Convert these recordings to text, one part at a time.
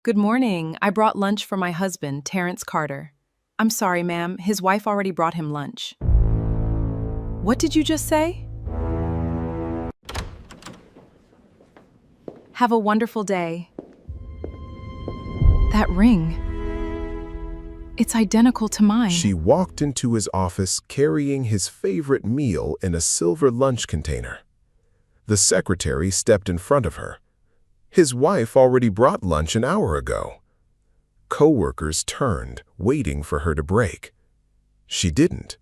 Good morning. I brought lunch for my husband, Terrence Carter. I'm sorry, ma'am. His wife already brought him lunch. What did you just say? Have a wonderful day. That ring. It's identical to mine. She walked into his office carrying his favorite meal in a silver lunch container. The secretary stepped in front of her. His wife already brought lunch an hour ago. Coworkers turned, waiting for her to break. She didn't.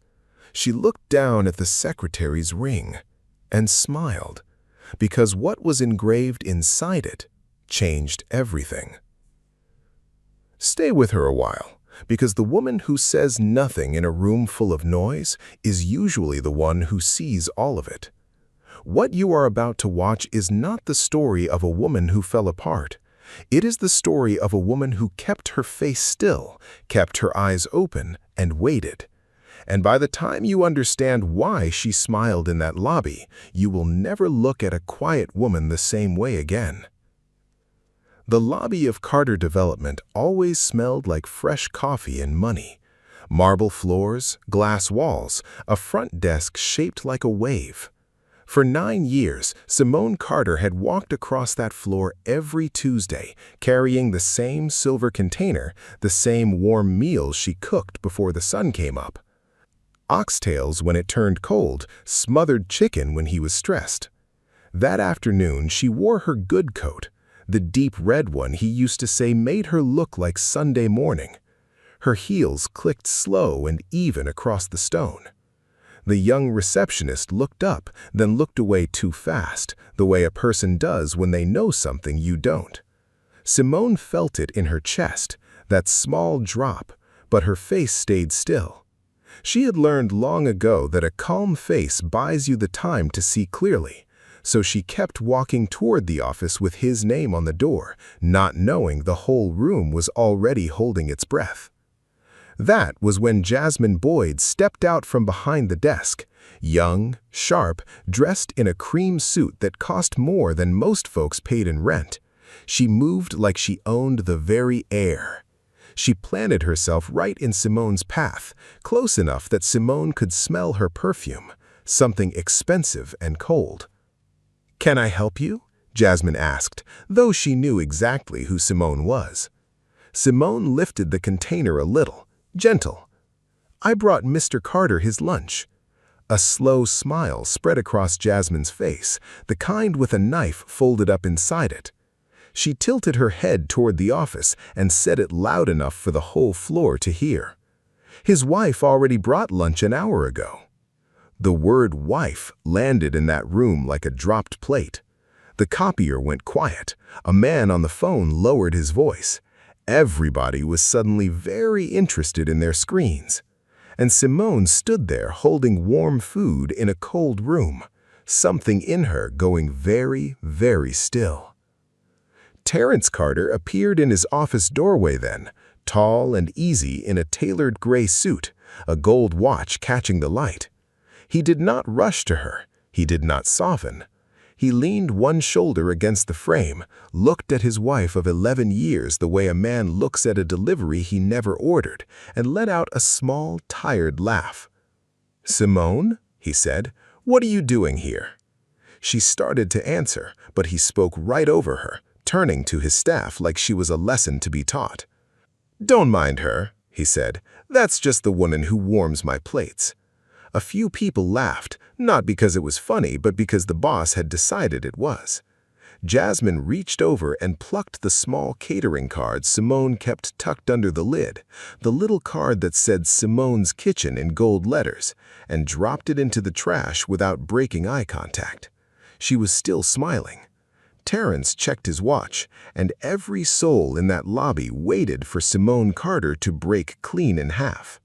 She looked down at the secretary's ring and smiled, because what was engraved inside it changed everything. Stay with her a while, because the woman who says nothing in a room full of noise is usually the one who sees all of it. What you are about to watch is not the story of a woman who fell apart. It is the story of a woman who kept her face still, kept her eyes open, and waited. And by the time you understand why she smiled in that lobby, you will never look at a quiet woman the same way again. The lobby of Carter Development always smelled like fresh coffee and money. Marble floors, glass walls, a front desk shaped like a wave. For 9 years, Simone Carter had walked across that floor every Tuesday, carrying the same silver container, the same warm meals she cooked before the sun came up. Oxtails when it turned cold, smothered chicken when he was stressed. That afternoon, she wore her good coat, the deep red one he used to say made her look like Sunday morning. Her heels clicked slow and even across the stone. The young receptionist looked up, then looked away too fast, the way a person does when they know something you don't. Simone felt it in her chest, that small drop, but her face stayed still. She had learned long ago that a calm face buys you the time to see clearly, so she kept walking toward the office with his name on the door, not knowing the whole room was already holding its breath. That was when Jasmine Boyd stepped out from behind the desk, young, sharp, dressed in a cream suit that cost more than most folks paid in rent. She moved like she owned the very air. She planted herself right in Simone's path, close enough that Simone could smell her perfume, something expensive and cold. "Can I help you?" Jasmine asked, though she knew exactly who Simone was. Simone lifted the container a little, gentle. "I brought Mr. Carter his lunch." A slow smile spread across Jasmine's face, the kind with a knife folded up inside it. She tilted her head toward the office and said it loud enough for the whole floor to hear. "His wife already brought lunch an hour ago." The word wife landed in that room like a dropped plate. The copier went quiet. A man on the phone lowered his voice. Everybody was suddenly very interested in their screens. And Simone stood there holding warm food in a cold room, something in her going very, very still. Terrence Carter appeared in his office doorway then, tall and easy in a tailored gray suit, a gold watch catching the light. He did not rush to her. He did not soften. He leaned one shoulder against the frame, looked at his wife of 11 years the way a man looks at a delivery he never ordered, and let out a small, tired laugh. "Simone," he said, "what are you doing here?" She started to answer, but he spoke right over her, turning to his staff like she was a lesson to be taught. "Don't mind her," he said. "That's just the woman who warms my plates." A few people laughed, not because it was funny, but because the boss had decided it was. Jasmine reached over and plucked the small catering card Simone kept tucked under the lid, the little card that said Simone's Kitchen in gold letters, and dropped it into the trash without breaking eye contact. She was still smiling. Terrence checked his watch, and every soul in that lobby waited for Simone Carter to break clean in half.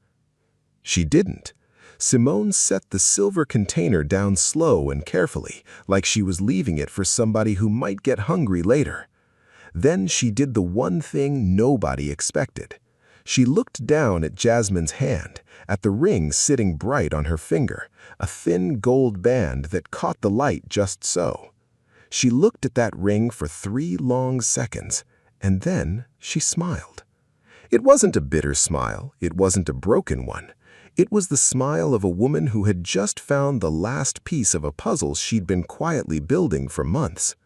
She didn't. Simone set the silver container down slow and carefully, like she was leaving it for somebody who might get hungry later. Then she did the one thing nobody expected. She looked down at Jasmine's hand, at the ring sitting bright on her finger, a thin gold band that caught the light just so. She looked at that ring for 3 long seconds, And then she smiled. It wasn't a bitter smile, it wasn't a broken one. It was the smile of a woman who had just found the last piece of a puzzle she'd been quietly building for months.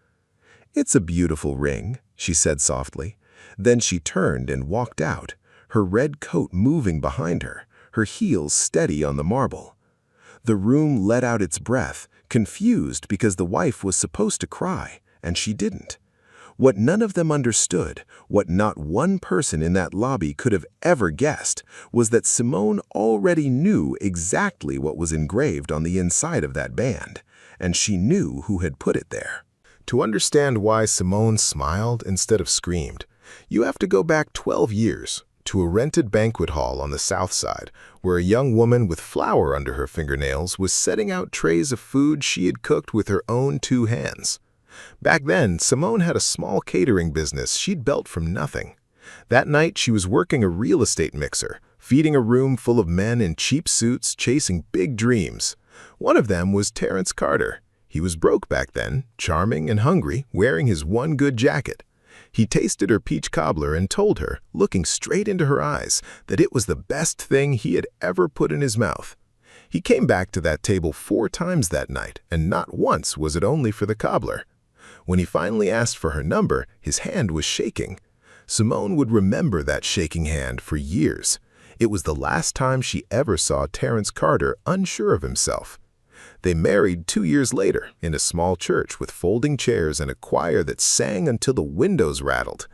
"It's a beautiful ring," she said softly. Then she turned and walked out, her red coat moving behind her, her heels steady on the marble. The room let out its breath, confused because the wife was supposed to cry, and she didn't. What none of them understood, what not one person in that lobby could have ever guessed, was that Simone already knew exactly what was engraved on the inside of that band, and she knew who had put it there. To understand why Simone smiled instead of screamed, you have to go back 12 years to a rented banquet hall on the South Side, where a young woman with flour under her fingernails was setting out trays of food she had cooked with her own 2 hands. Back then, Simone had a small catering business she'd built from nothing. That night, she was working a real estate mixer, feeding a room full of men in cheap suits chasing big dreams. One of them was Terrence Carter. He was broke back then, charming and hungry, wearing his one good jacket. He tasted her peach cobbler and told her, looking straight into her eyes, that it was the best thing he had ever put in his mouth. He came back to that table 4 times that night, and not once was it only for the cobbler. When he finally asked for her number, his hand was shaking. Simone would remember that shaking hand for years. It was the last time she ever saw Terrence Carter unsure of himself. They married 2 years later in a small church with folding chairs and a choir that sang until the windows rattled.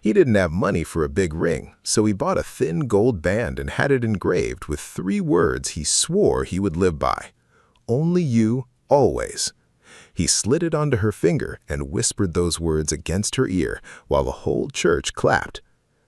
He didn't have money for a big ring, so he bought a thin gold band and had it engraved with 3 words he swore he would live by. "Only you, always." He slid it onto her finger and whispered those words against her ear while the whole church clapped.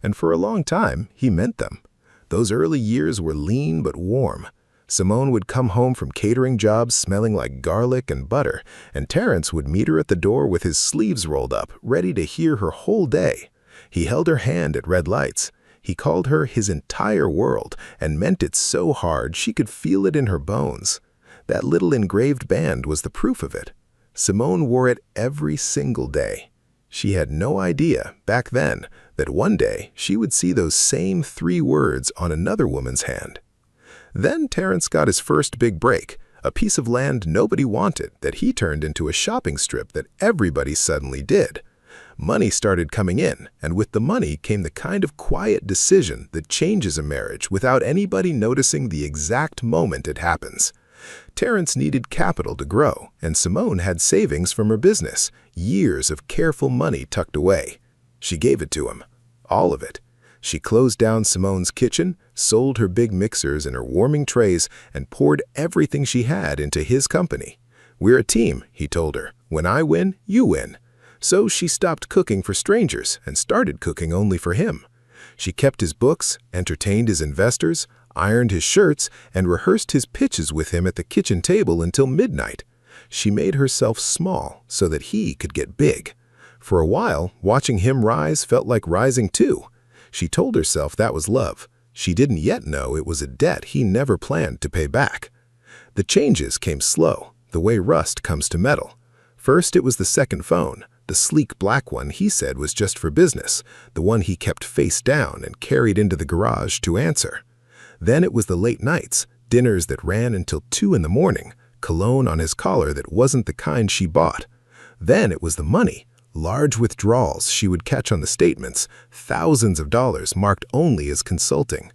And for a long time, he meant them. Those early years were lean but warm. Simone would come home from catering jobs smelling like garlic and butter, and Terrence would meet her at the door with his sleeves rolled up, ready to hear her whole day. He held her hand at red lights. He called her his entire world and meant it so hard she could feel it in her bones. That little engraved band was the proof of it. Simone wore it every single day. She had no idea, back then, that one day she would see those same 3 words on another woman's hand. Then Terrence got his first big break, a piece of land nobody wanted that he turned into a shopping strip that everybody suddenly did. Money started coming in, and with the money came the kind of quiet decision that changes a marriage without anybody noticing the exact moment it happens. Terrence needed capital to grow, and Simone had savings from her business, years of careful money tucked away. She gave it to him, all of it. She closed down Simone's kitchen, sold her big mixers and her warming trays, and poured everything she had into his company. "We're a team," he told her. "When I win, you win." So she stopped cooking for strangers and started cooking only for him. She kept his books, entertained his investors, ironed his shirts, and rehearsed his pitches with him at the kitchen table until midnight. She made herself small so that he could get big. For a while, watching him rise felt like rising too. She told herself that was love. She didn't yet know it was a debt he never planned to pay back. The changes came slow, the way rust comes to metal. First, it was the second phone, the sleek black one he said was just for business, the one he kept face down and carried into the garage to answer. Then it was the late nights, dinners that ran until 2 in the morning, cologne on his collar that wasn't the kind she bought. Then it was the money, large withdrawals she would catch on the statements, thousands of dollars marked only as consulting.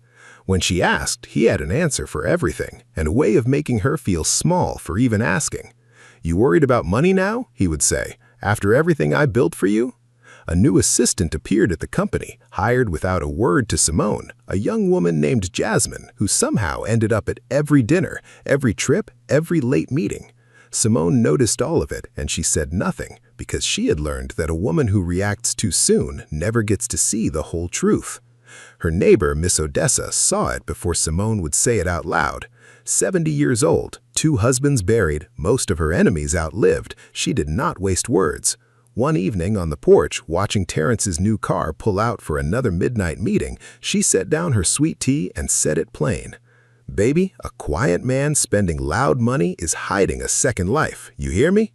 When she asked, he had an answer for everything and a way of making her feel small for even asking. "You worried about money now?" he would say, "after everything I built for you?" A new assistant appeared at the company, hired without a word to Simone, a young woman named Jasmine, who somehow ended up at every dinner, every trip, every late meeting. Simone noticed all of it, and she said nothing, because she had learned that a woman who reacts too soon never gets to see the whole truth. Her neighbor, Miss Odessa, saw it before Simone would say it out loud. 70 years old, 2 husbands buried, most of her enemies outlived, she did not waste words. One evening on the porch, watching Terrence's new car pull out for another midnight meeting, she set down her sweet tea and said it plain. "Baby, a quiet man spending loud money is hiding a second life. You hear me?"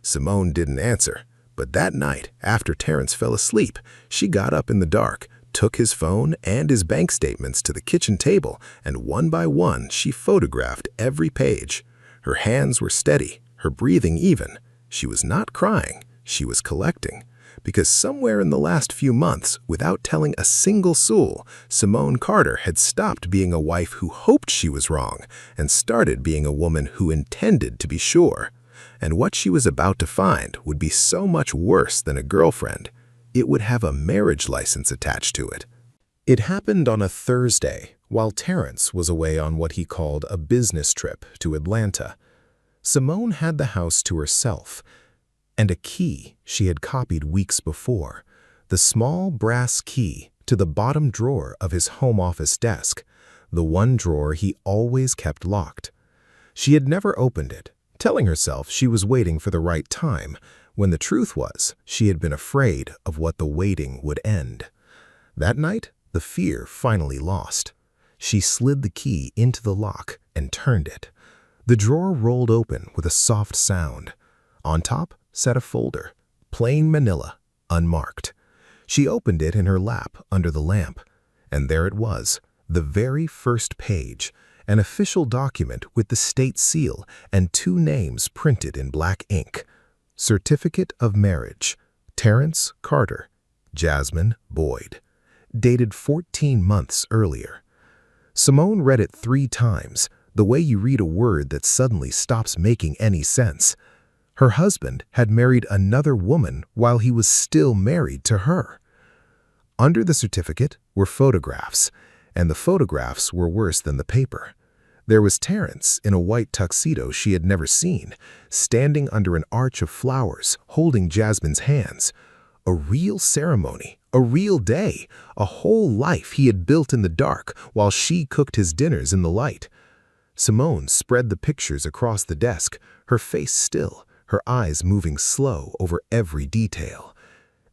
Simone didn't answer, But that night, after Terrence fell asleep, she got up in the dark, took his phone and his bank statements to the kitchen table, and one by one she photographed every page. Her hands were steady, her breathing even. She was not crying, she was collecting. Because somewhere in the last few months, without telling a single soul, Simone Carter had stopped being a wife who hoped she was wrong and started being a woman who intended to be sure. And what she was about to find would be so much worse than a girlfriend. It would have a marriage license attached to it. It happened on a Thursday, while Terrence was away on what he called a business trip to Atlanta. Simone had the house to herself, and a key she had copied weeks before, the small brass key to the bottom drawer of his home office desk, the one drawer he always kept locked. She had never opened it, telling herself she was waiting for the right time, when the truth was she had been afraid of what the waiting would end. That night, the fear finally lost. She slid the key into the lock and turned it. The drawer rolled open with a soft sound. On top sat a folder, plain manila, unmarked. She opened it in her lap under the lamp, and there it was, the very first page, an official document with the state seal and 2 names printed in black ink. Certificate of Marriage, Terrence Carter, Jasmine Boyd, dated 14 months earlier. Simone read it 3 times, the way you read a word that suddenly stops making any sense. Her husband had married another woman while he was still married to her. Under the certificate were photographs, and the photographs were worse than the paper. There was Terrence in a white tuxedo she had never seen, standing under an arch of flowers, holding Jasmine's hands. A real ceremony, a real day, a whole life he had built in the dark while she cooked his dinners in the light. Simone spread the pictures across the desk, her face still, her eyes moving slow over every detail.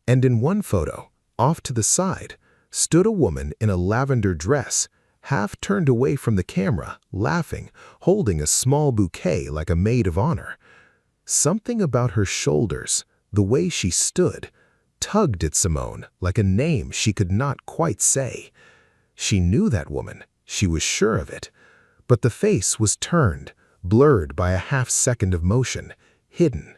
And in one photo, off to the side, stood a woman in a lavender dress, half turned away from the camera, laughing, holding a small bouquet like a maid of honor. Something about her shoulders, the way she stood, tugged at Simone like a name she could not quite say. She knew that woman, she was sure of it, but the face was turned, blurred by a half-second of motion, hidden.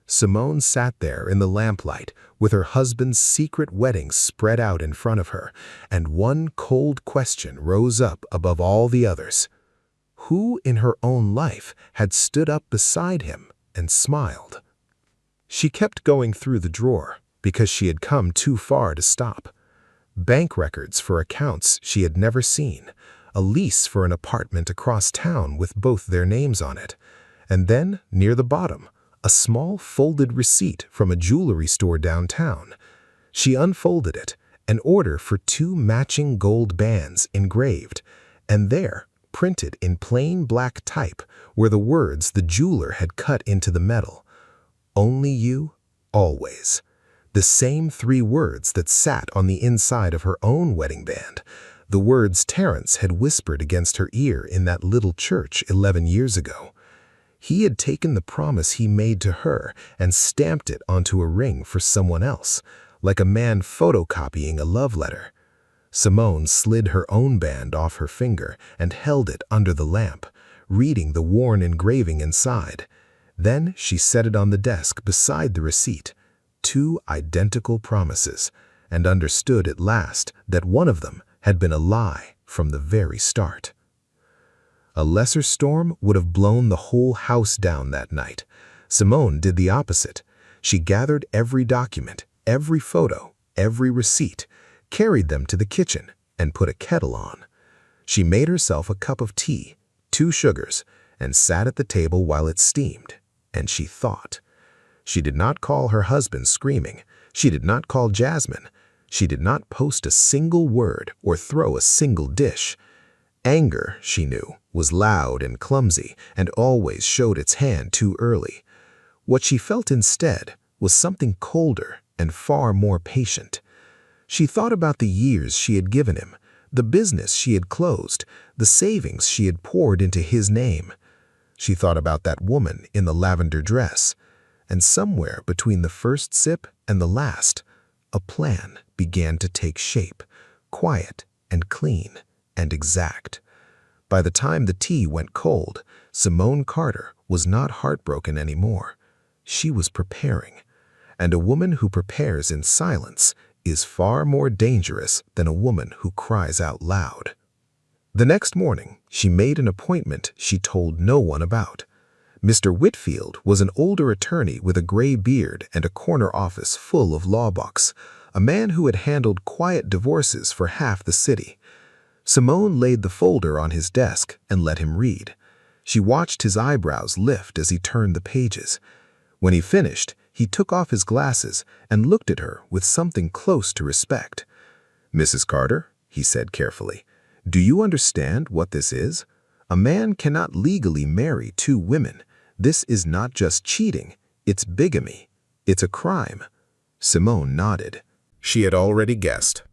Simone sat there in the lamplight with her husband's secret wedding spread out in front of her, and one cold question rose up above all the others. Who in her own life had stood up beside him and smiled? She kept going through the drawer because she had come too far to stop. Bank records for accounts she had never seen, a lease for an apartment across town with both their names on it, and then, near the bottom, a small folded receipt from a jewelry store downtown. She unfolded it, an order for 2 matching gold bands engraved, and there, printed in plain black type, were the words the jeweler had cut into the metal. Only you, always. The same 3 words that sat on the inside of her own wedding band, the words Terrence had whispered against her ear in that little church 11 years ago. He had taken the promise he made to her and stamped it onto a ring for someone else, like a man photocopying a love letter. Simone slid her own band off her finger and held it under the lamp, reading the worn engraving inside. Then she set it on the desk beside the receipt, 2 identical promises, and understood at last that one of them had been a lie from the very start. A lesser storm would have blown the whole house down that night. Simone did the opposite. She gathered every document, every photo, every receipt, carried them to the kitchen, and put a kettle on. She made herself a cup of tea, 2 sugars, and sat at the table while it steamed, and she thought. She did not call her husband screaming. She did not call Jasmine. She did not post a single word or throw a single dish. Anger, she knew, was loud and clumsy and always showed its hand too early. What she felt instead was something colder and far more patient. She thought about the years she had given him, the business she had closed, the savings she had poured into his name. She thought about that woman in the lavender dress. and somewhere between the first sip and the last, a plan began to take shape, quiet and clean and exact. By the time the tea went cold, Simone Carter was not heartbroken anymore. She was preparing, and a woman who prepares in silence is far more dangerous than a woman who cries out loud. The next morning, she made an appointment she told no one about. Mr. Whitfield was an older attorney with a gray beard and a corner office full of law books, a man who had handled quiet divorces for half the city. Simone laid the folder on his desk and let him read. She watched his eyebrows lift as he turned the pages. When he finished, he took off his glasses and looked at her with something close to respect. "Mrs. Carter," he said carefully, "do you understand what this is? A man cannot legally marry two women. This is not just cheating, it's bigamy. It's a crime." Simone nodded. She had already guessed.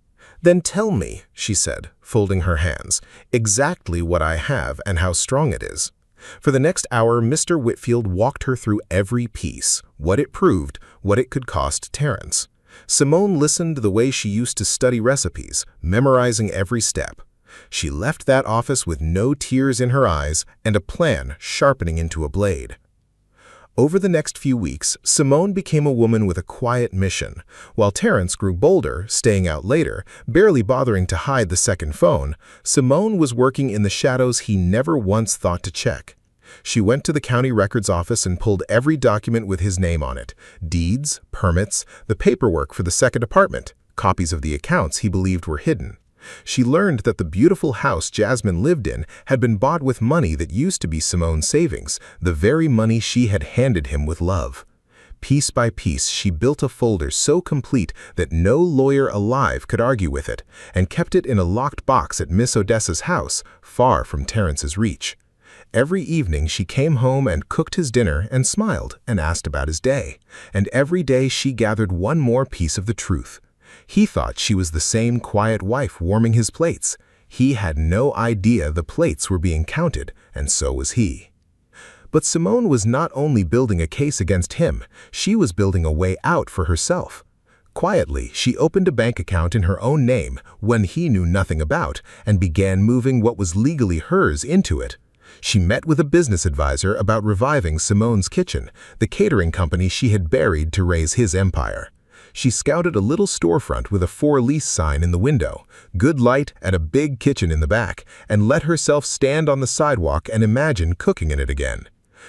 "Then tell me," she said, folding her hands, "exactly what I have and how strong it is." For the next hour, Mr. Whitfield walked her through every piece, what it proved, what it could cost Terence. Simone listened the way she used to study recipes, memorizing every step. She left that office with no tears in her eyes and a plan sharpening into a blade. Over the next few weeks, Simone became a woman with a quiet mission. While Terence grew bolder, staying out later, barely bothering to hide the second phone, Simone was working in the shadows he never once thought to check. She went to the county records office and pulled every document with his name on it: deeds, permits, the paperwork for the second apartment, copies of the accounts he believed were hidden. She learned that the beautiful house Jasmine lived in had been bought with money that used to be Simone's savings, the very money she had handed him with love. Piece by piece, she built a folder so complete that no lawyer alive could argue with it, and kept it in a locked box at Miss Odessa's house, far from Terence's reach. Every evening she came home and cooked his dinner and smiled and asked about his day, and every day she gathered one more piece of the truth. He thought she was the same quiet wife warming his plates. He had no idea the plates were being counted, and so was he. But Simone was not only building a case against him, she was building a way out for herself. Quietly, she opened a bank account in her own name, one he knew nothing about, and began moving what was legally hers into it. She met with a business advisor about reviving Simone's Kitchen, the catering company she had buried to raise his empire. She scouted a little storefront with a for lease sign in the window, good light and a big kitchen in the back, and let herself stand on the sidewalk and imagine cooking in it again.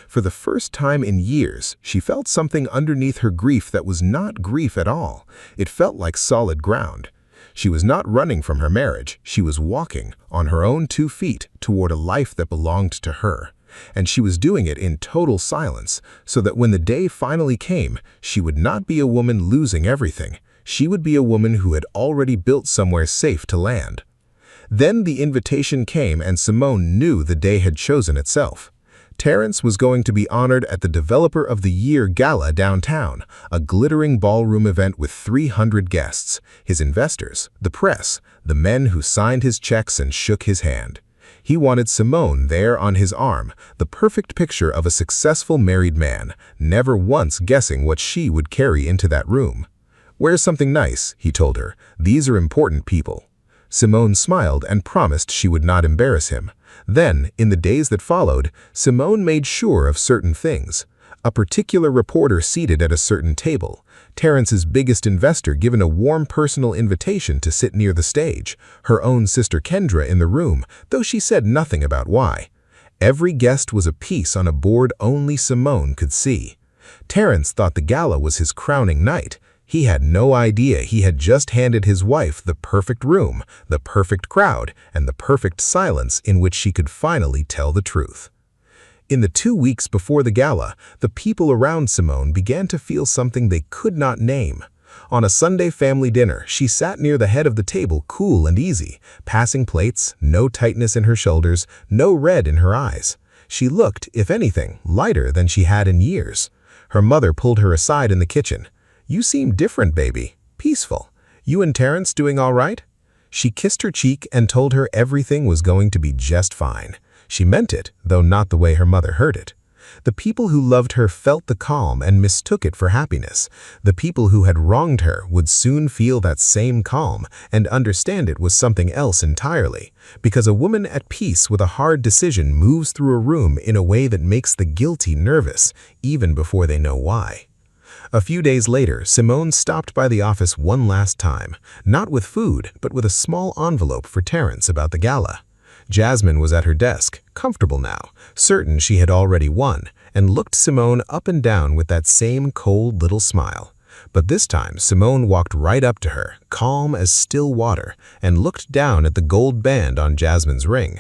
For the first time in years, she felt something underneath her grief that was not grief at all. It felt like solid ground. She was not running from her marriage, she was walking, on her own 2 feet, toward a life that belonged to her. And she was doing it in total silence, so that when the day finally came, she would not be a woman losing everything. She would be a woman who had already built somewhere safe to land. Then the invitation came and Simone knew the day had chosen itself. Terence was going to be honored at the Developer of the Year Gala downtown, a glittering ballroom event with 300 guests, his investors, the press, the men who signed his checks and shook his hand. He wanted Simone there on his arm, the perfect picture of a successful married man, never once guessing what she would carry into that room. "Wear something nice," he told her. "These are important people." Simone smiled and promised she would not embarrass him. Then, in the days that followed, Simone made sure of certain things. A particular reporter seated at a certain table, Terence's biggest investor given a warm personal invitation to sit near the stage, her own sister Kendra in the room, though she said nothing about why. Every guest was a piece on a board only Simone could see. Terence thought the gala was his crowning night. He had no idea he had just handed his wife the perfect room, the perfect crowd, and the perfect silence in which she could finally tell the truth. In the 2 weeks before the gala, the people around Simone began to feel something they could not name. On a Sunday family dinner, she sat near the head of the table, cool and easy, passing plates, no tightness in her shoulders, no red in her eyes. She looked, if anything, lighter than she had in years. Her mother pulled her aside in the kitchen. "You seem different, baby. Peaceful. You and Terence doing all right?" She kissed her cheek and told her everything was going to be just fine. She meant it, though not the way her mother heard it. The people who loved her felt the calm and mistook it for happiness. The people who had wronged her would soon feel that same calm and understand it was something else entirely, because a woman at peace with a hard decision moves through a room in a way that makes the guilty nervous, even before they know why. A few days later, Simone stopped by the office one last time, not with food, but with a small envelope for Terrence about the gala. Jasmine was at her desk, comfortable now, certain she had already won, and looked Simone up and down with that same cold little smile. But this time, Simone walked right up to her, calm as still water, and looked down at the gold band on Jasmine's ring.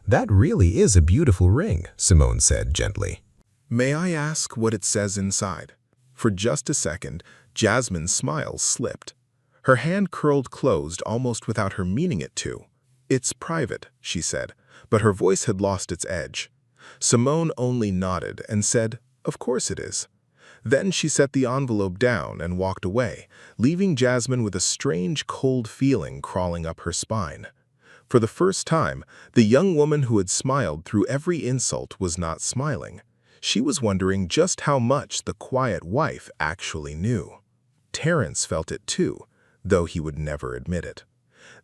"That really is a beautiful ring," Simone said gently. "May I ask what it says inside?" For just a second, Jasmine's smile slipped. Her hand curled closed almost without her meaning it to. "It's private," she said, but her voice had lost its edge. Simone only nodded and said, "Of course it is." Then she set the envelope down and walked away, leaving Jasmine with a strange cold feeling crawling up her spine. For the first time, the young woman who had smiled through every insult was not smiling. She was wondering just how much the quiet wife actually knew. Terrence felt it too, though he would never admit it.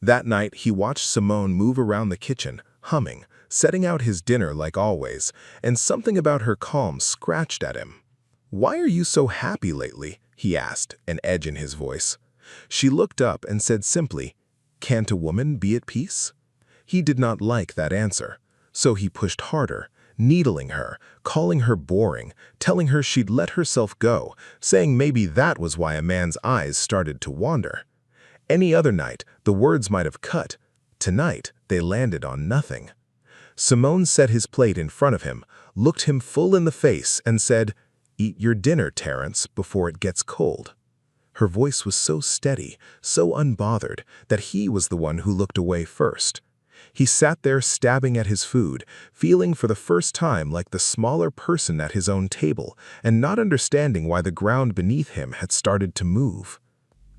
That night, he watched Simone move around the kitchen, humming, setting out his dinner like always, and something about her calm scratched at him. "Why are you so happy lately?" he asked, an edge in his voice. She looked up and said simply, "Can't a woman be at peace?" He did not like that answer, so he pushed harder, needling her, calling her boring, telling her she'd let herself go, saying maybe that was why a man's eyes started to wander. Any other night, the words might have cut. Tonight, they landed on nothing. Simone set his plate in front of him, looked him full in the face, and said, "Eat your dinner, Terrence, before it gets cold." Her voice was so steady, so unbothered, that he was the one who looked away first. He sat there stabbing at his food, feeling for the first time like the smaller person at his own table, and not understanding why the ground beneath him had started to move.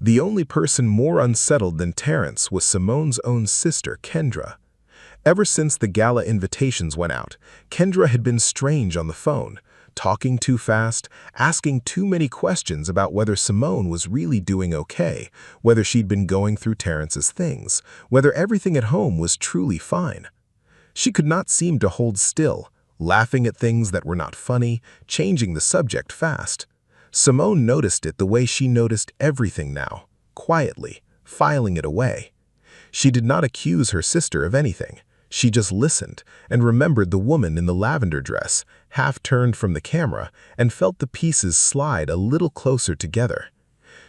The only person more unsettled than Terrence was Simone's own sister, Kendra. Ever since the gala invitations went out, Kendra had been strange on the phone, talking too fast, asking too many questions about whether Simone was really doing okay, whether she'd been going through Terrence's things, whether everything at home was truly fine. She could not seem to hold still, laughing at things that were not funny, changing the subject fast. Simone noticed it the way she noticed everything now, quietly, filing it away. She did not accuse her sister of anything. She just listened and remembered the woman in the lavender dress, half turned from the camera, and felt the pieces slide a little closer together.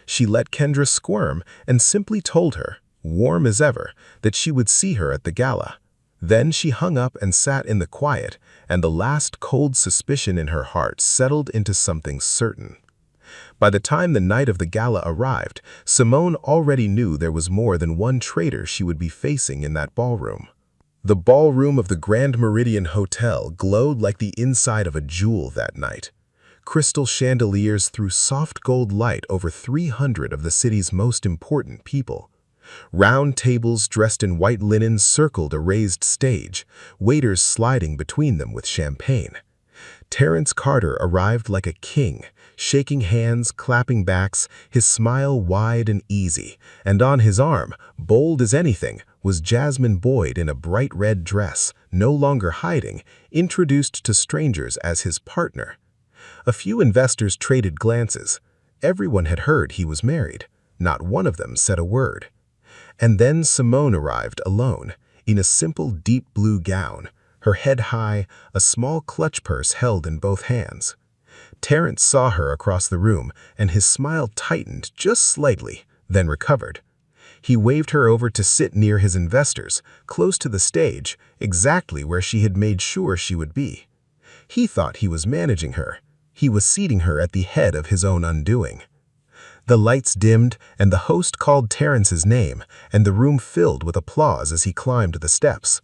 She let Kendra squirm and simply told her, warm as ever, that she would see her at the gala. Then she hung up and sat in the quiet, and the last cold suspicion in her heart settled into something certain. By the time the night of the gala arrived, Simone already knew there was more than one traitor she would be facing in that ballroom. The ballroom of the Grand Meridian Hotel glowed like the inside of a jewel that night. Crystal chandeliers threw soft gold light over 300 of the city's most important people. Round tables dressed in white linen circled a raised stage, waiters sliding between them with champagne. Terrence Carter arrived like a king, shaking hands, clapping backs, his smile wide and easy, and on his arm, bold as anything, was Jasmine Boyd in a bright red dress, no longer hiding, introduced to strangers as his partner. A few investors traded glances. Everyone had heard he was married. Not one of them said a word. And then Simone arrived alone, in a simple deep blue gown, her head high, a small clutch purse held in both hands. Terrence saw her across the room, and his smile tightened just slightly, then recovered. He waved her over to sit near his investors, close to the stage, exactly where she had made sure she would be. He thought he was managing her. He was seating her at the head of his own undoing. The lights dimmed, and the host called Terrence's name, and the room filled with applause as he climbed the steps.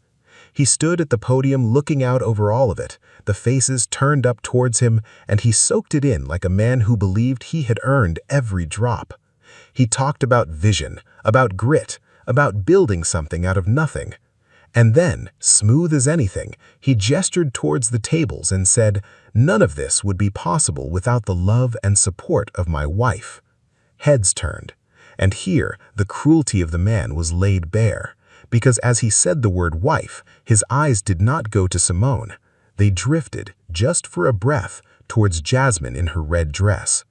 He stood at the podium looking out over all of it, the faces turned up towards him, and he soaked it in like a man who believed he had earned every drop. He talked about vision, about grit, about building something out of nothing. And then, smooth as anything, he gestured towards the tables and said, "None of this would be possible without the love and support of my wife." Heads turned, and here the cruelty of the man was laid bare, because as he said the word wife, his eyes did not go to Simone. They drifted, just for a breath, towards Jasmine in her red dress.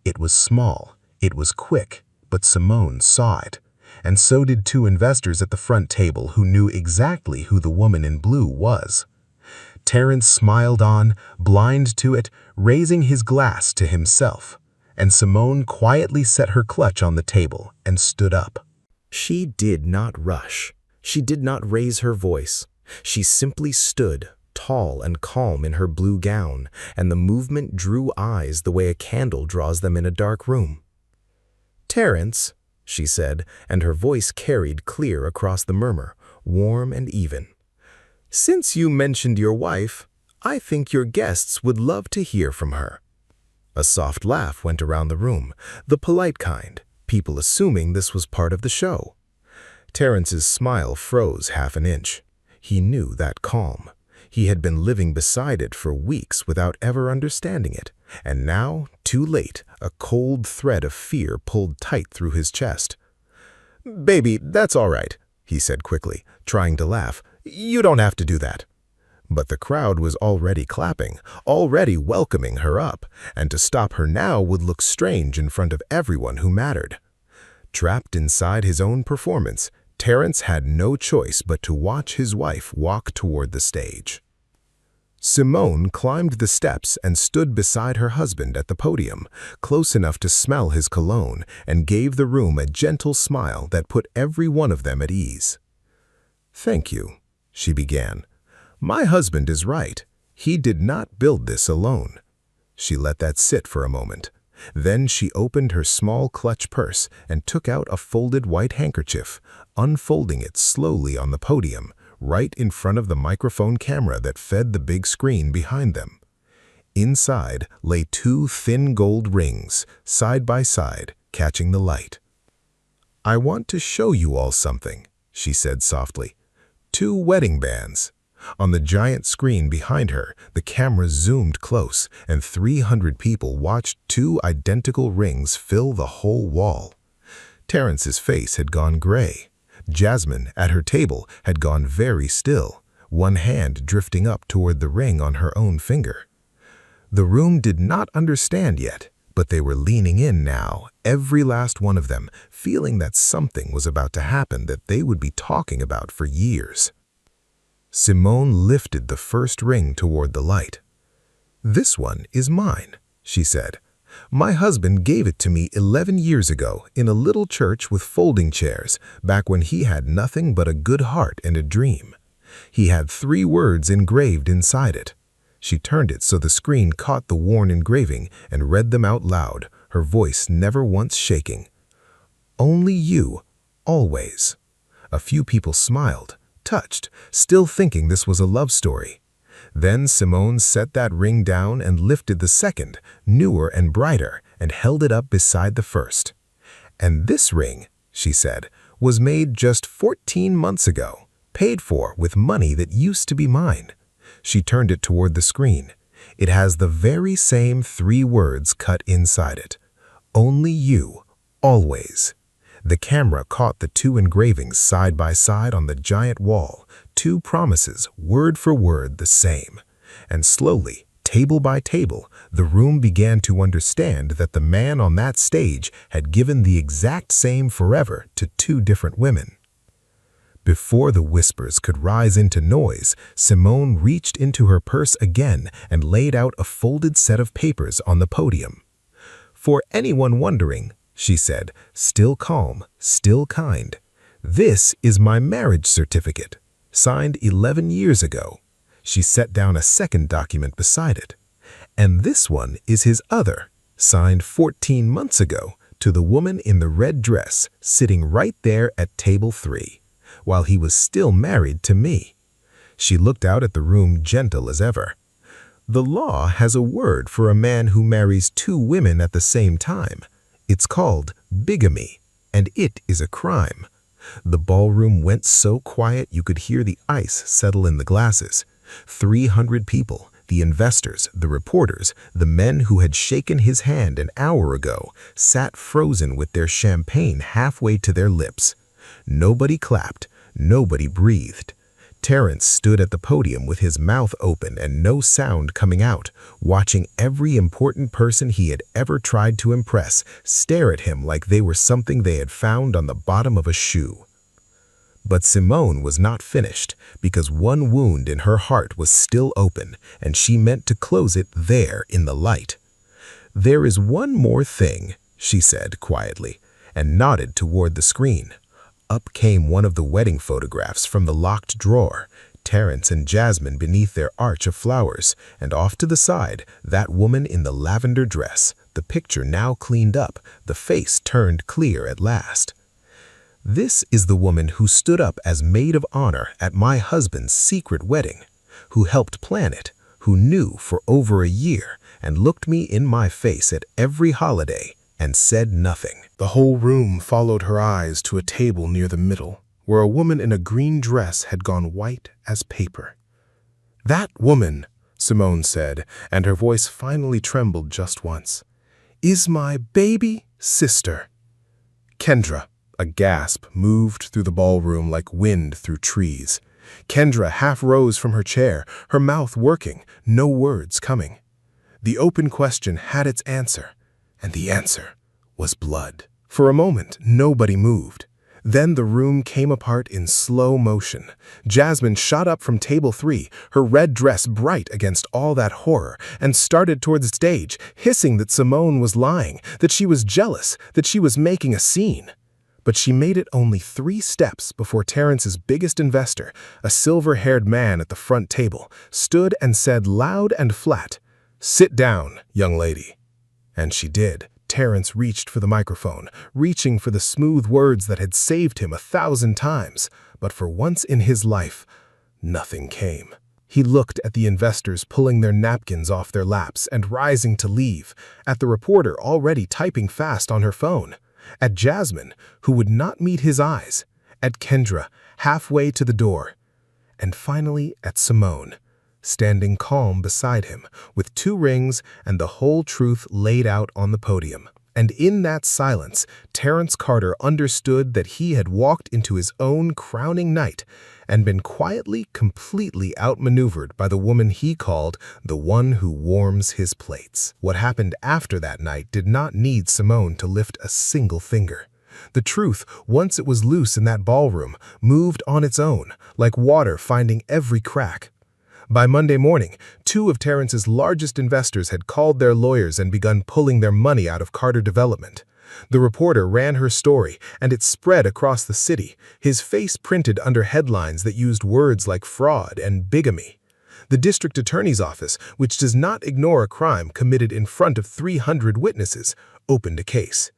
It was small, it was quick, but Simone saw it. And so did two investors at the front table who knew exactly who the woman in blue was. Terence smiled on, blind to it, raising his glass to himself, and Simone quietly set her clutch on the table and stood up. She did not rush. She did not raise her voice. She simply stood, tall and calm in her blue gown, and the movement drew eyes the way a candle draws them in a dark room. "Terence," she said, and her voice carried clear across the murmur, warm and even. "Since you mentioned your wife, I think your guests would love to hear from her." A soft laugh went around the room, the polite kind, people assuming this was part of the show. Terence's smile froze half an inch. He knew that calm. He had been living beside it for weeks without ever understanding it, and now, too late, a cold thread of fear pulled tight through his chest. "Baby, that's all right," he said quickly, trying to laugh. "You don't have to do that." But the crowd was already clapping, already welcoming her up, and to stop her now would look strange in front of everyone who mattered. Trapped inside his own performance, Terence had no choice but to watch his wife walk toward the stage. Simone climbed the steps and stood beside her husband at the podium, close enough to smell his cologne, and gave the room a gentle smile that put every one of them at ease. "Thank you," she began. "My husband is right. He did not build this alone." She let that sit for a moment. Then she opened her small clutch purse and took out a folded white handkerchief, unfolding it slowly on the podium, right in front of the microphone camera that fed the big screen behind them. Inside lay two thin gold rings, side by side, catching the light. "I want to show you all something," she said softly. "Two wedding bands." On the giant screen behind her, the camera zoomed close, and 300 people watched two identical rings fill the whole wall. Terence's face had gone gray. Jasmine, at her table, had gone very still, one hand drifting up toward the ring on her own finger. The room did not understand yet, but they were leaning in now, every last one of them, feeling that something was about to happen that they would be talking about for years. Simone lifted the first ring toward the light. "This one is mine," she said. "My husband gave it to me 11 years ago in a little church with folding chairs, back when he had nothing but a good heart and a dream. He had 3 words engraved inside it." She turned it so the screen caught the worn engraving and read them out loud, her voice never once shaking. "Only you, always." A few people smiled, touched, still thinking this was a love story. Then Simone set that ring down and lifted the second, newer and brighter, and held it up beside the first. "And this ring," she said, "was made just 14 months ago, paid for with money that used to be mine." She turned it toward the screen. It has the very same 3 words cut inside it. "Only you, always." The camera caught the 2 engravings side by side on the giant wall, 2 promises, word for word the same. And slowly, table by table, the room began to understand that the man on that stage had given the exact same forever to 2 different women. Before the whispers could rise into noise, Simone reached into her purse again and laid out a folded set of papers on the podium. "For anyone wondering," she said, still calm, still kind, "this is my marriage certificate, signed 11 years ago." She set down a second document beside it. "And this one is his other, signed 14 months ago, to the woman in the red dress, sitting right there at table 3, while he was still married to me." She looked out at the room gentle as ever. "The law has a word for a man who marries 2 women at the same time. It's called bigamy, and it is a crime. The ballroom went so quiet you could hear the ice settle in the glasses. 300 people, the investors, the reporters, the men who had shaken his hand an hour ago, sat frozen with their champagne halfway to their lips. Nobody clapped, nobody breathed. Terence stood at the podium with his mouth open and no sound coming out, watching every important person he had ever tried to impress stare at him like they were something they had found on the bottom of a shoe. But Simone was not finished, because one wound in her heart was still open, and she meant to close it there in the light. "There is one more thing," she said quietly, and nodded toward the screen. Up came one of the wedding photographs from the locked drawer, Terence and Jasmine beneath their arch of flowers, and off to the side, that woman in the lavender dress, the picture now cleaned up, the face turned clear at last. "This is the woman who stood up as maid of honor at my husband's secret wedding, who helped plan it, who knew for over a year and looked me in my face at every holiday and said nothing." The whole room followed her eyes to a table near the middle, where a woman in a green dress had gone white as paper. "That woman," Simone said, and her voice finally trembled just once, "is my baby sister." Kendra. A gasp moved through the ballroom like wind through trees. Kendra half rose from her chair, her mouth working, no words coming. The open question had its answer, and the answer was blood. For a moment, nobody moved. Then the room came apart in slow motion. Jasmine shot up from table 3, her red dress bright against all that horror, and started toward the stage, hissing that Simone was lying, that she was jealous, that she was making a scene. But she made it only 3 steps before Terence's biggest investor, a silver-haired man at the front table, stood and said loud and flat, "Sit down, young lady." And she did. Terence reached for the microphone, reaching for the smooth words that had saved him 1,000 times, but for once in his life, nothing came. He looked at the investors pulling their napkins off their laps and rising to leave, at the reporter already typing fast on her phone, at Jasmine, who would not meet his eyes, at Kendra, halfway to the door, and finally at Simone, standing calm beside him, with 2 rings and the whole truth laid out on the podium. And in that silence, Terence Carter understood that he had walked into his own crowning night and been quietly, completely outmaneuvered by the woman he called the one who warms his plates. What happened after that night did not need Simone to lift a single finger. The truth, once it was loose in that ballroom, moved on its own, like water finding every crack. By Monday morning, 2 of Terence's largest investors had called their lawyers and begun pulling their money out of Carter Development. The reporter ran her story, and it spread across the city, his face printed under headlines that used words like fraud and bigamy. The district attorney's office, which does not ignore a crime committed in front of 300 witnesses, opened a case.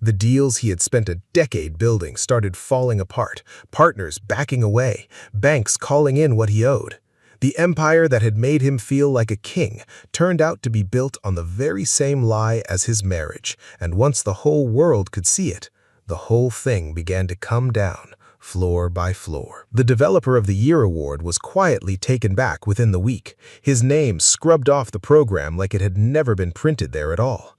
The deals he had spent a decade building started falling apart, partners backing away, banks calling in what he owed. The empire that had made him feel like a king turned out to be built on the very same lie as his marriage, and once the whole world could see it, the whole thing began to come down, floor by floor. The Developer of the Year award was quietly taken back within the week, his name scrubbed off the program like it had never been printed there at all.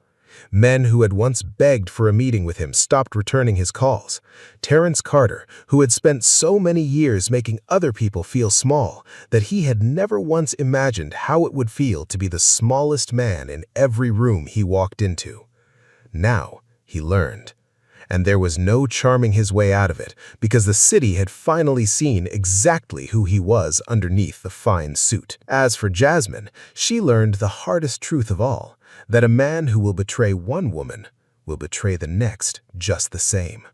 Men who had once begged for a meeting with him stopped returning his calls. Terence Carter, who had spent so many years making other people feel small that he had never once imagined how it would feel to be the smallest man in every room he walked into. Now he learned. And there was no charming his way out of it, because the city had finally seen exactly who he was underneath the fine suit. As for Jasmine, she learned the hardest truth of all, that a man who will betray one woman will betray the next just the same.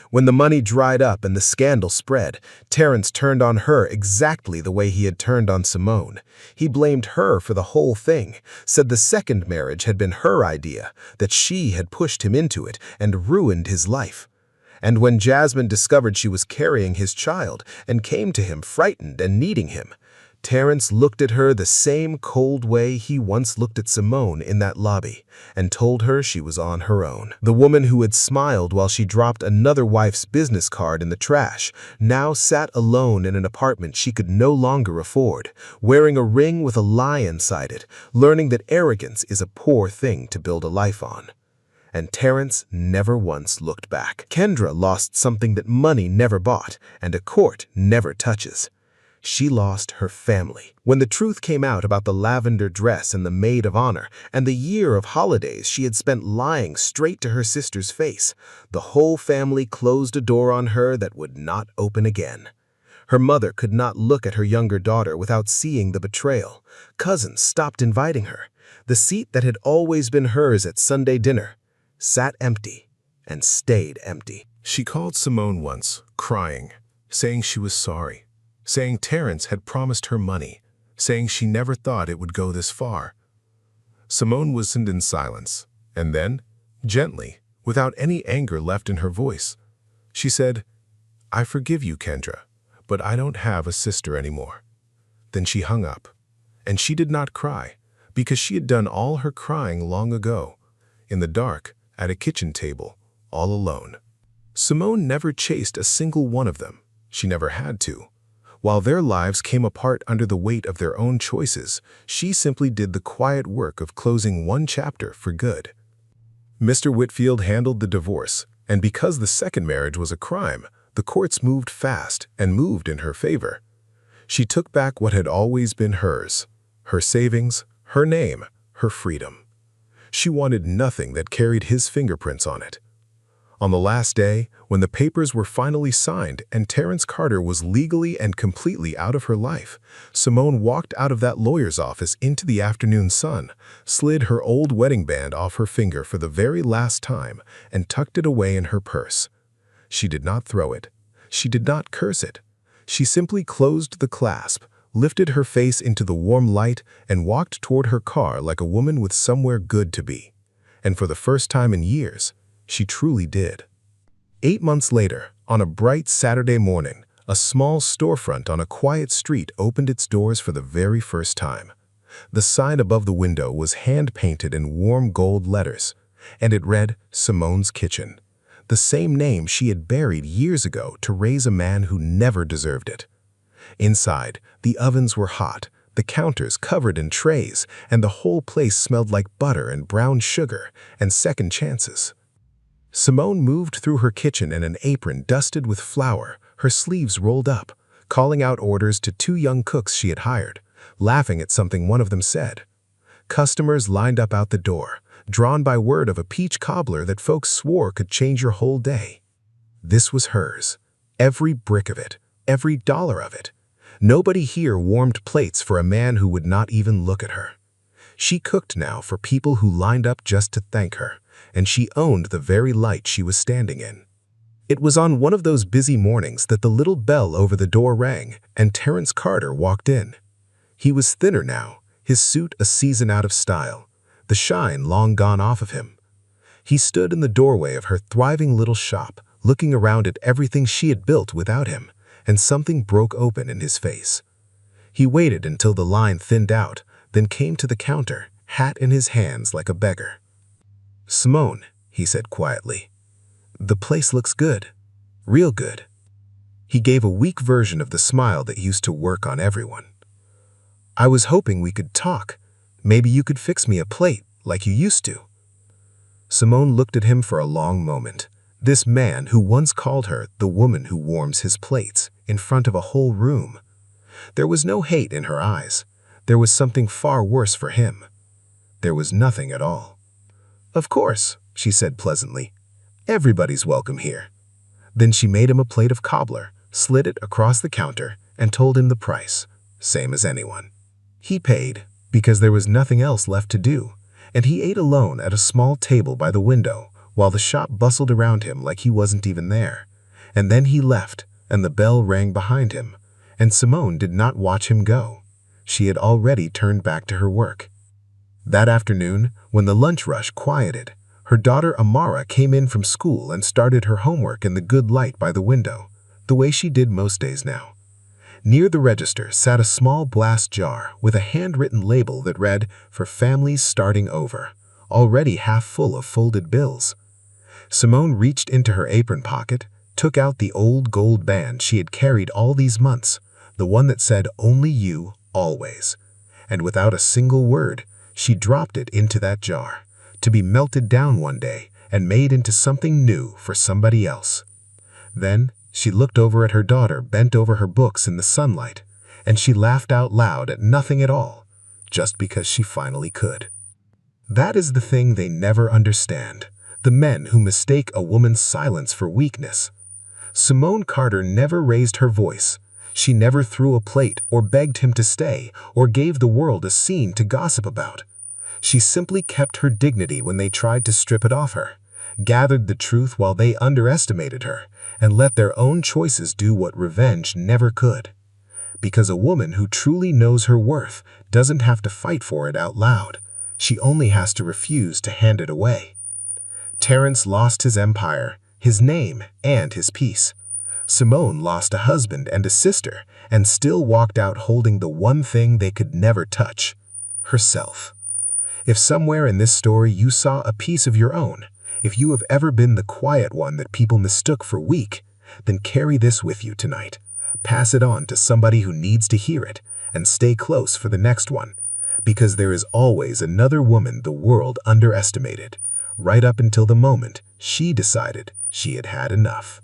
When the money dried up and the scandal spread, Terence turned on her exactly the way he had turned on Simone. He blamed her for the whole thing, said the second marriage had been her idea, that she had pushed him into it and ruined his life. And when Jasmine discovered she was carrying his child and came to him frightened and needing him, Terrence looked at her the same cold way he once looked at Simone in that lobby and told her she was on her own. The woman who had smiled while she dropped another wife's business card in the trash now sat alone in an apartment she could no longer afford, wearing a ring with a lie inside it, learning that arrogance is a poor thing to build a life on. And Terrence never once looked back. Kendra lost something that money never bought and a court never touches. She lost her family. When the truth came out about the lavender dress and the maid of honor and the year of holidays she had spent lying straight to her sister's face, the whole family closed a door on her that would not open again. Her mother could not look at her younger daughter without seeing the betrayal. Cousins stopped inviting her. The seat that had always been hers at Sunday dinner sat empty and stayed empty. She called Simone once, crying, saying she was sorry, saying Terrence had promised her money, saying she never thought it would go this far. Simone listened in silence, and then, gently, without any anger left in her voice, she said, "I forgive you, Kendra, but I don't have a sister anymore." Then she hung up, and she did not cry, because she had done all her crying long ago, in the dark, at a kitchen table, all alone. Simone never chased a single one of them. She never had to. While their lives came apart under the weight of their own choices, she simply did the quiet work of closing one chapter for good. Mr. Whitfield handled the divorce, and because the second marriage was a crime, the courts moved fast and moved in her favor. She took back what had always been hers, her savings, her name, her freedom. She wanted nothing that carried his fingerprints on it. On the last day, when the papers were finally signed and Terrence Carter was legally and completely out of her life, Simone walked out of that lawyer's office into the afternoon sun, slid her old wedding band off her finger for the very last time, and tucked it away in her purse. She did not throw it. She did not curse it. She simply closed the clasp, lifted her face into the warm light, and walked toward her car like a woman with somewhere good to be. And for the first time in years, she truly did. 8 months later, on a bright Saturday morning, a small storefront on a quiet street opened its doors for the very first time. The sign above the window was hand-painted in warm gold letters, and it read Simone's Kitchen, the same name she had buried years ago to raise a man who never deserved it. Inside, the ovens were hot, the counters covered in trays, and the whole place smelled like butter and brown sugar and second chances. Simone moved through her kitchen in an apron dusted with flour, her sleeves rolled up, calling out orders to 2 young cooks she had hired, laughing at something one of them said. Customers lined up out the door, drawn by word of a peach cobbler that folks swore could change your whole day. This was hers, every brick of it, every dollar of it. Nobody here warmed plates for a man who would not even look at her. She cooked now for people who lined up just to thank her, and she owned the very light she was standing in. It was on one of those busy mornings that the little bell over the door rang, and Terrence Carter walked in. He was thinner now, his suit a season out of style, the shine long gone off of him. He stood in the doorway of her thriving little shop, looking around at everything she had built without him, and something broke open in his face. He waited until the line thinned out, then came to the counter, hat in his hands like a beggar. "Simone," he said quietly, "the place looks good. Real good." He gave a weak version of the smile that used to work on everyone. "I was hoping we could talk. Maybe you could fix me a plate, like you used to." Simone looked at him for a long moment. This man who once called her the woman who warms his plates, in front of a whole room. There was no hate in her eyes. There was something far worse for him. There was nothing at all. "Of course," she said pleasantly. "Everybody's welcome here." Then she made him a plate of cobbler, slid it across the counter, and told him the price, same as anyone. He paid, because there was nothing else left to do, and he ate alone at a small table by the window, while the shop bustled around him like he wasn't even there. And then he left, and the bell rang behind him, and Simone did not watch him go. She had already turned back to her work. That afternoon, when the lunch rush quieted, her daughter Amara came in from school and started her homework in the good light by the window, the way she did most days now. Near the register sat a small glass jar with a handwritten label that read, "For families starting over," already half full of folded bills. Simone reached into her apron pocket, took out the old gold band she had carried all these months, the one that said, "Only you, always." And without a single word, she dropped it into that jar, to be melted down one day and made into something new for somebody else. Then she looked over at her daughter bent over her books in the sunlight, and she laughed out loud at nothing at all, just because she finally could. That is the thing they never understand, the men who mistake a woman's silence for weakness. Simone Carter never raised her voice. She never threw a plate or begged him to stay or gave the world a scene to gossip about. She simply kept her dignity when they tried to strip it off her, gathered the truth while they underestimated her, and let their own choices do what revenge never could. Because a woman who truly knows her worth doesn't have to fight for it out loud. She only has to refuse to hand it away. Terrence lost his empire, his name, and his peace. Simone lost a husband and a sister and still walked out holding the one thing they could never touch, herself. If somewhere in this story you saw a piece of your own, if you have ever been the quiet one that people mistook for weak, then carry this with you tonight. Pass it on to somebody who needs to hear it, and stay close for the next one, because there is always another woman the world underestimated, right up until the moment she decided she had had enough.